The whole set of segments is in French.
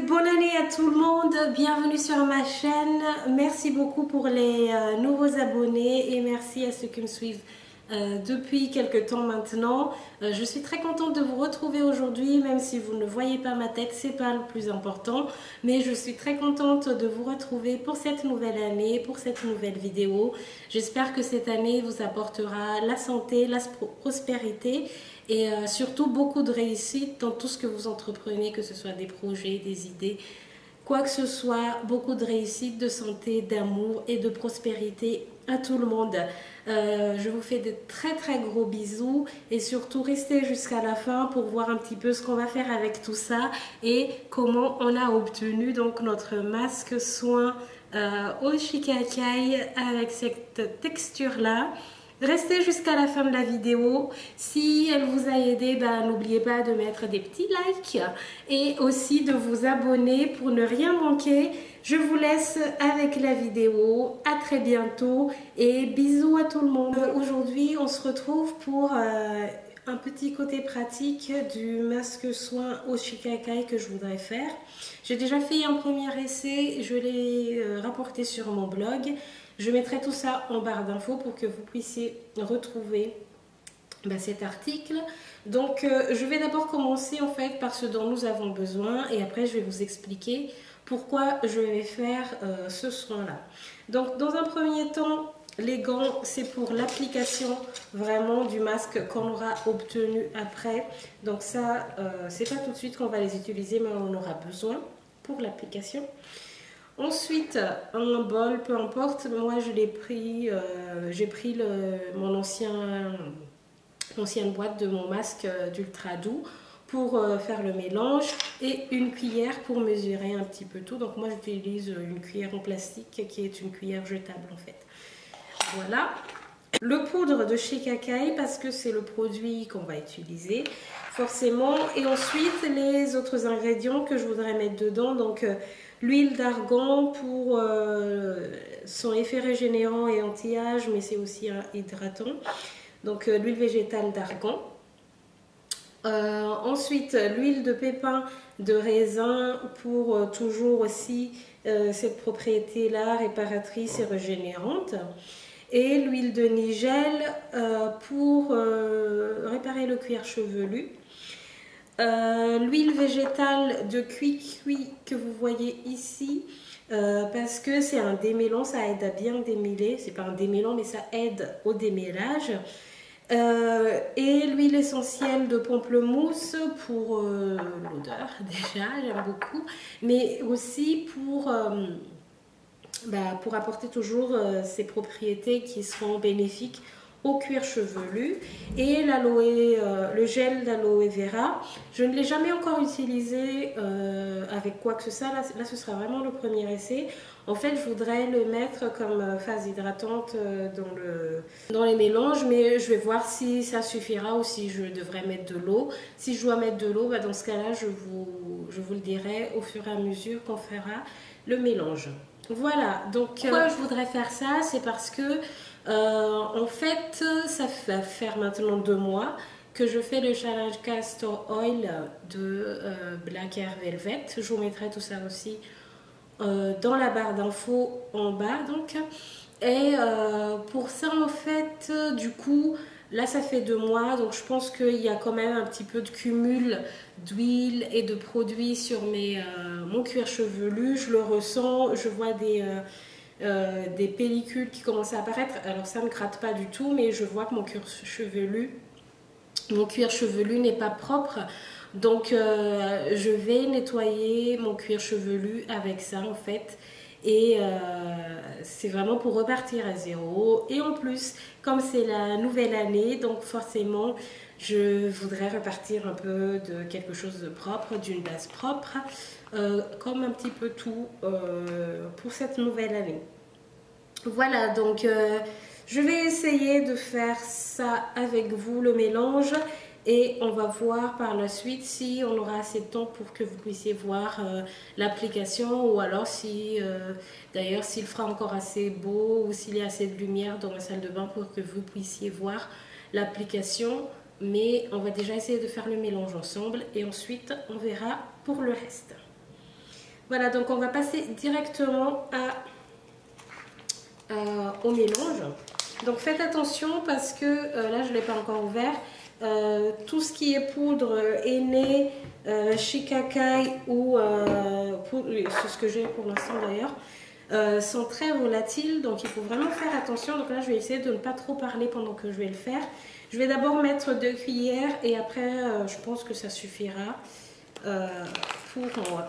souhaite bonne année à tout le monde, bienvenue sur ma chaîne, merci beaucoup pour les nouveaux abonnés et merci à ceux qui me suivent depuis quelques temps maintenant. Je suis très contente de vous retrouver aujourd'hui, même si vous ne voyez pas ma tête, c'est pas le plus important, mais je suis très contente de vous retrouver pour cette nouvelle année, pour cette nouvelle vidéo. J'espère que cette année vous apportera la santé, la prospérité et surtout beaucoup de réussite dans tout ce que vous entreprenez, que ce soit des projets, des idées, quoi que ce soit, beaucoup de réussite, de santé, d'amour et de prospérité à tout le monde. Je vous fais de très gros bisous et surtout restez jusqu'à la fin pour voir un petit peu ce qu'on va faire avec tout ça et comment on a obtenu donc notre masque soin au Shikai avec cette texture là. Restez jusqu'à la fin de la vidéo. Si elle vous a aidé, n'oubliez pas de mettre des petits likes et aussi de vous abonner pour ne rien manquer. Je vous laisse avec la vidéo. À très bientôt et bisous à tout le monde. Aujourd'hui, on se retrouve pour un petit côté pratique du masque soin au Shikai que je voudrais faire. J'ai déjà fait un premier essai, je l'ai rapporté sur mon blog. Je mettrai tout ça en barre d'infos pour que vous puissiez retrouver cet article. Donc je vais d'abord commencer en fait par ce dont nous avons besoin et après je vais vous expliquer pourquoi je vais faire ce soin là. Donc dans un premier temps, les gants c'est pour l'application vraiment du masque qu'on aura obtenu après. Donc ça c'est pas tout de suite qu'on va les utiliser, mais on en aura besoin pour l'application. Ensuite, un bol, peu importe, moi je l'ai pris, j'ai pris mon ancienne boîte de mon masque d'ultra doux pour faire le mélange et une cuillère pour mesurer un petit peu tout. Donc moi j'utilise une cuillère en plastique qui est une cuillère jetable en fait. Voilà. Le poudre de chez Kakai parce que c'est le produit qu'on va utiliser forcément. Et ensuite les autres ingrédients que je voudrais mettre dedans. Donc l'huile d'argan pour son effet régénérant et anti-âge, mais c'est aussi hydratant. Donc l'huile végétale d'argan. Ensuite l'huile de pépin de raisin pour toujours aussi cette propriété là réparatrice et régénérante. Et l'huile de nigel pour réparer le cuir chevelu. L'huile végétale de cuit que vous voyez ici parce que c'est un démêlant, ça aide à bien démêler. C'est pas un démêlant mais ça aide au démêlage. Et l'huile essentielle de pamplemousse pour l'odeur déjà, j'aime beaucoup, mais aussi pour apporter toujours ces propriétés qui seront bénéfiques au cuir chevelu. Et le gel d'aloe vera, je ne l'ai jamais encore utilisé avec quoi que ce soit. Là ce sera vraiment le premier essai. En fait je voudrais le mettre comme phase hydratante dans les mélanges, mais je vais voir si ça suffira ou si je devrais mettre de l'eau. Si je dois mettre de l'eau, dans ce cas là je vous le dirai au fur et à mesure qu'on fera le mélange. Voilà, donc pourquoi je voudrais faire ça, c'est parce que en fait ça va faire maintenant 2 mois que je fais le challenge Castor Oil de Black Air Velvet. Je vous mettrai tout ça aussi dans la barre d'infos en bas donc. Et pour ça en fait du coup là ça fait 2 mois, donc je pense qu'il y a quand même un petit peu de cumul d'huile et de produits sur mon cuir chevelu. Je le ressens, je vois des pellicules qui commencent à apparaître. Alors ça ne gratte pas du tout, mais je vois que mon cuir chevelu n'est pas propre. Donc je vais nettoyer mon cuir chevelu avec ça en fait. Et c'est vraiment pour repartir à zéro. Et en plus, comme c'est la nouvelle année, donc forcément je voudrais repartir un peu de quelque chose de propre, d'une base propre, comme un petit peu tout pour cette nouvelle année. Voilà, donc je vais essayer de faire ça avec vous, le mélange. Et on va voir par la suite si on aura assez de temps pour que vous puissiez voir l'application, ou alors si d'ailleurs s'il fera encore assez beau ou s'il y a assez de lumière dans ma salle de bain pour que vous puissiez voir l'application. Mais on va déjà essayer de faire le mélange ensemble et ensuite on verra pour le reste. Voilà, donc on va passer directement au mélange. Donc faites attention parce que là je ne l'ai pas encore ouvert. Tout ce qui est poudre henné, shikakai ou c'est ce que j'ai pour l'instant d'ailleurs, sont très volatiles, donc il faut vraiment faire attention. Donc là je vais essayer de ne pas trop parler pendant que je vais le faire. Je vais d'abord mettre 2 cuillères et après je pense que ça suffira pour moi.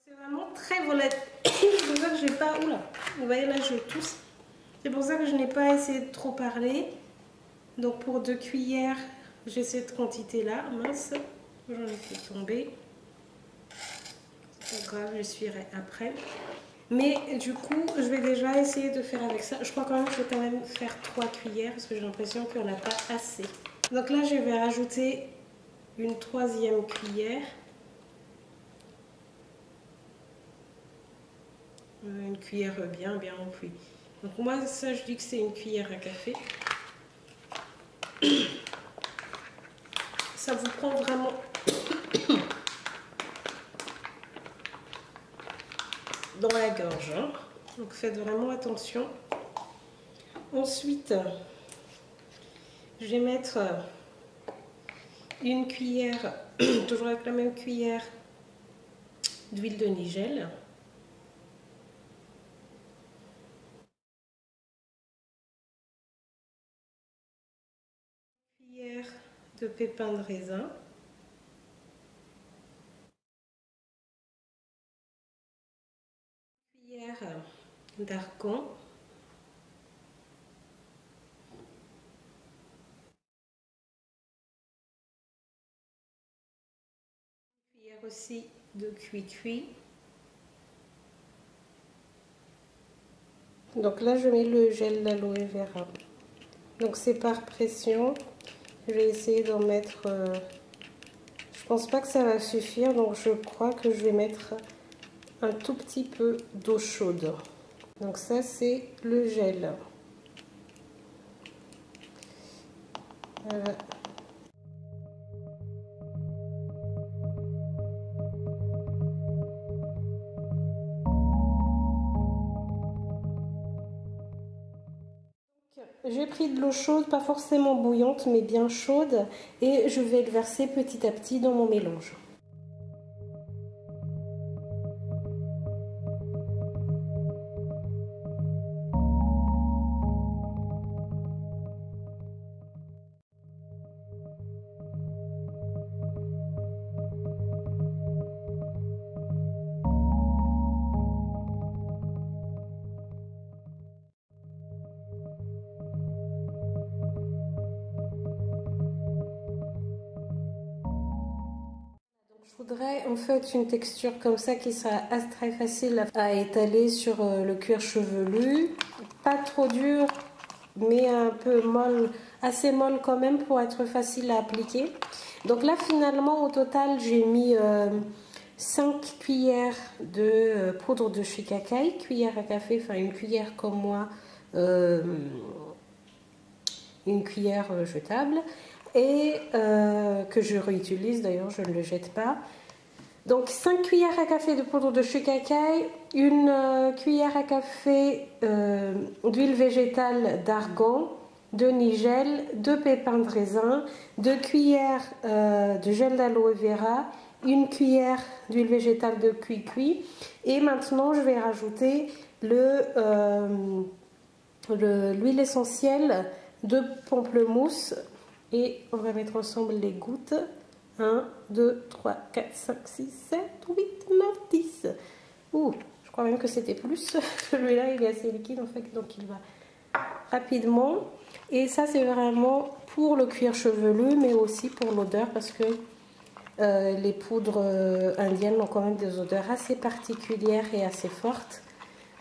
C'est vraiment très volatile. C'est pour ça que j'ai pas. Oula, vous voyez là je tousse. C'est pour ça que je n'ai pas essayé de trop parler. Donc pour 2 cuillères, j'ai cette quantité là. Mince, j'en ai fait tomber. C'est pas grave, j'essuierai après. Mais du coup, je vais déjà essayer de faire avec ça. Je crois quand même que je vais quand même faire 3 cuillères parce que j'ai l'impression qu'il n'y en a pas assez. Donc là, je vais rajouter une 3e cuillère. Une cuillère bien remplie. Donc moi, ça, je dis que c'est une cuillère à café. Ça vous prend vraiment dans la gorge, hein. Donc faites vraiment attention. Ensuite, je vais mettre une cuillère, toujours avec la même cuillère, d'huile de nigel. Une cuillère de pépins de raisin. Une cuillère d'argan. Une cuillère aussi de cuit-cuit. Donc là, je mets le gel d'aloe vera. Donc c'est par pression. Je vais essayer d'en mettre. Je pense pas que ça va suffire, donc je crois que je vais mettre un tout petit peu d'eau chaude. Donc ça, c'est le gel. Voilà. J'ai pris de l'eau chaude, pas forcément bouillante, mais bien chaude, et je vais le verser petit à petit dans mon mélange. Je voudrais en fait une texture comme ça qui sera très facile à étaler sur le cuir chevelu. Pas trop dur, mais un peu molle, assez molle quand même pour être facile à appliquer. Donc là finalement au total j'ai mis 5 cuillères de poudre de shikakai, cuillère à café, enfin une cuillère comme moi, une cuillère jetable. Et que je réutilise, d'ailleurs je ne le jette pas. Donc 5 cuillères à café de poudre de shikakai, une cuillère à café d'huile végétale d'argan, de nigel, 2 pépins de raisin, 2 cuillères de gel d'aloe vera, une cuillère d'huile végétale de cuit-cuit. Et maintenant je vais rajouter l'huile essentielle de pamplemousse. Et on va mettre ensemble les gouttes. 1, 2, 3, 4, 5, 6, 7, 8, 9, 10. Ouh, je crois même que c'était plus. Celui-là, il est assez liquide en fait, donc il va rapidement. Et ça, c'est vraiment pour le cuir chevelu, mais aussi pour l'odeur, parce que les poudres indiennes ont quand même des odeurs assez particulières et assez fortes.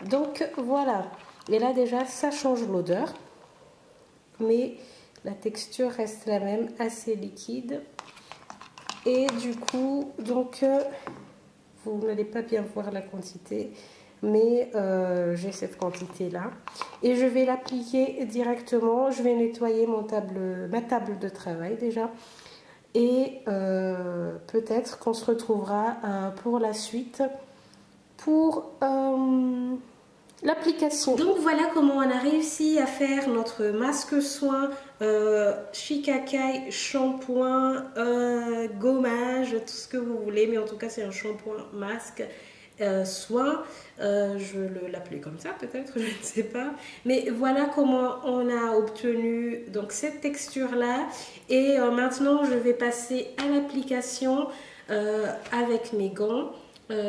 Donc voilà. Et là déjà, ça change l'odeur, mais la texture reste la même, assez liquide. Et du coup, donc, vous n'allez pas bien voir la quantité, mais j'ai cette quantité-là. Et je vais l'appliquer directement. Je vais nettoyer ma table de travail déjà. Et peut-être qu'on se retrouvera pour la suite pour l'application. Donc voilà comment on a réussi à faire notre masque soin Shikakai shampoing, gommage, tout ce que vous voulez, mais en tout cas c'est un shampoing masque soin. Je l'appelais comme ça peut-être, je ne sais pas, mais voilà comment on a obtenu donc cette texture là. Et maintenant je vais passer à l'application avec mes gants.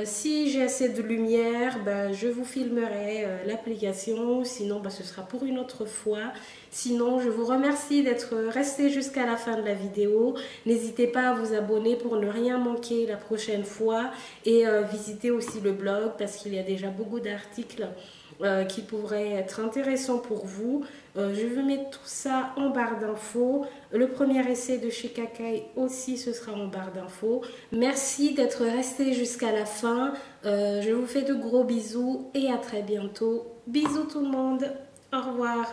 Si j'ai assez de lumière, je vous filmerai l'application, sinon ce sera pour une autre fois. Sinon, je vous remercie d'être resté jusqu'à la fin de la vidéo. N'hésitez pas à vous abonner pour ne rien manquer la prochaine fois et visitez aussi le blog parce qu'il y a déjà beaucoup d'articles qui pourraient être intéressants pour vous. Je vais mettre tout ça en barre d'infos. Le premier essai de Shikakai aussi, ce sera en barre d'infos. Merci d'être resté jusqu'à la fin. Je vous fais de gros bisous et à très bientôt. Bisous tout le monde. Au revoir.